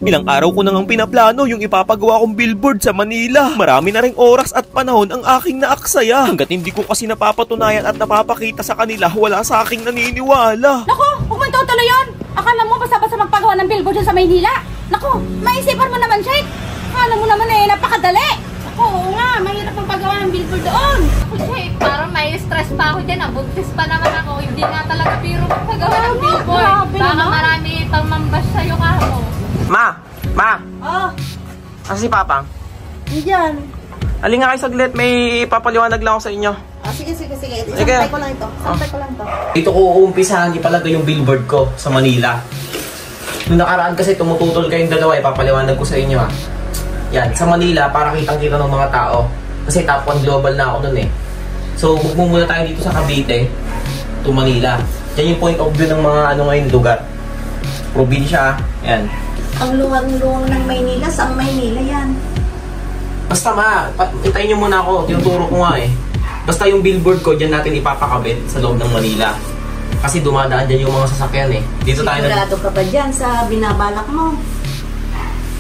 Ilang araw ko nang pinaplano yung ipapagawa kong billboard sa Manila. Marami na ring oras at panahon ang aking naaksaya. Hanggat hindi ko kasi napapatunayan at napapakita sa kanila, wala sa aking naniniwala. Naku, huwag mo itutuloy yun. Akala mo basta-basta magpagawa ng billboard dyan sa Maynila. Naku, maisipan mo naman, Sheikh. Akala mo naman napakadali. Naku, oo nga, mahirap magpagawa ng billboard doon. Ako, Sheikh, parang may stress pa ako dyan. Buntis pa naman ako. Hindi nga talaga biro magpagawa ng billboard. Baka marami pang mambas sa'yo ka mo. Ma! Oh, Asa si Papa? diyan. Halika kayo saglit, may papaliwanag lang ako sa inyo. Sige. Sige. Santay ko lang ito. Dito ko uumpisahan ipalagay yung billboard ko sa Manila. Nung nakaraan kasi tumututol kayong dalawa, ipapaliwanag ko sa inyo ha. Yan, sa Manila, para kitang-kita ng mga tao. Kasi top 1 global na ako nun eh. So, muna tayo dito sa Cavite to Manila. Yan yung point of view ng mga ngayon lugar. Probinsya, yan. Ang luwang-luwang ng Maynila, saan Maynila yan? Basta hintayin nyo muna ako, tinuturo ko nga eh. Basta yung billboard ko, dyan natin ipapakabit sa loob ng Manila. Kasi dumadaan dyan yung mga sasakyan eh. Dito tayo sigurado ka ba dyan sa binabalak mo?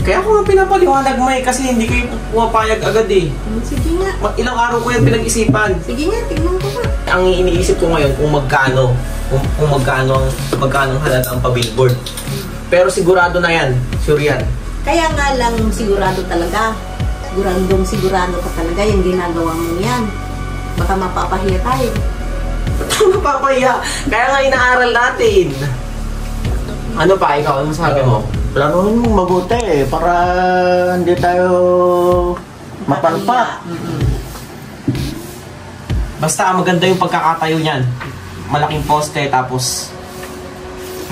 Kaya ako nga pinapaliwanag mo eh, kasi hindi kayo pumapayag agad eh. Sige nga. Ilang araw ko yan pinag-isipan. Sige nga, tignan ko ba? Ang iniisip ko ngayon kung magkano ang halaga ang pa-billboard. Pero sigurado na yan, sure yan. Kaya nga lang sigurado talaga. Sigurado ka talaga yung ginagawa mo yan. Baka mapapahiya tayo. Mapapahiya. Kaya nga inaaral natin. Ano pa, ikaw? Ano sabi mo? Planuhin mong mabuti eh, para hindi tayo mapalpak. Basta maganda yung pagkakatayo niyan. Malaking poste, tapos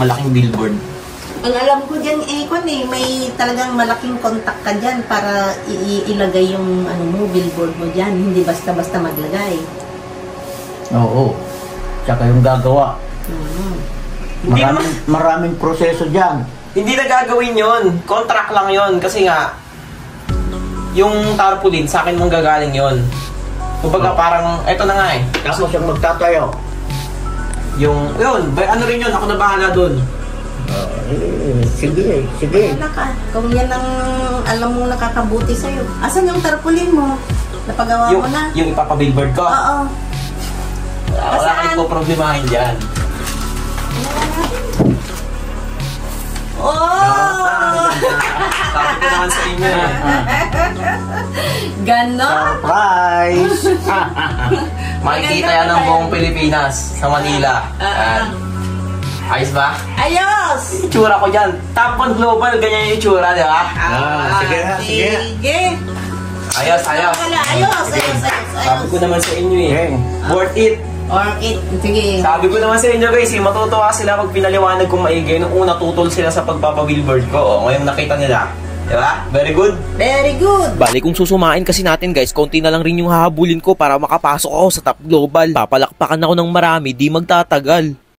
malaking billboard. Ang alam ko dyan, may talagang malaking contact ka dyan para ilagay yung billboard mo dyan. Hindi basta-basta maglagay. Oo. Tsaka yung gagawa. Hindi Maraming proseso dyan. Hindi na gagawin yun. Contract lang yun. Kasi nga, yung tarpaulin, sa akin mong gagaling yun. Kumbaga parang, eto na nga eh. Tapos siyang magtatayo. Yun, ano rin yun, ako na bahala dun. Sige. Wala ka. Kung yan ang alam mo nakakabuti sa'yo. Asan yung tarpaulin mo? Napagawa mo na? Yung ipapabillboard ko? Oo. Wala kayo po problemahin dyan. Oh! Sabi ko naman sa inyo eh. Ganon? Surprise! Makikita yan ng buong Pilipinas sa Manila. Ayos ba? Ayos! Itsura ko dyan. Top 1 global, ganyan yung itsura, di ba? Sige. Ayos. Ayos. Sabi ko naman sa inyo eh. Worth it. Sige. Sabi ko naman sa inyo guys, matutuwa sila pag pinaliwanag kong maigi. Nung una tutol sila sa pagpapabillboard ko. Ngayon nakita nila. Diba? Very good? Very good. Bali kung susumain kasi natin guys, konti na lang rin yung hahabulin ko para makapasok ako sa top global. Papalakpakan ako ng marami, di magtatagal.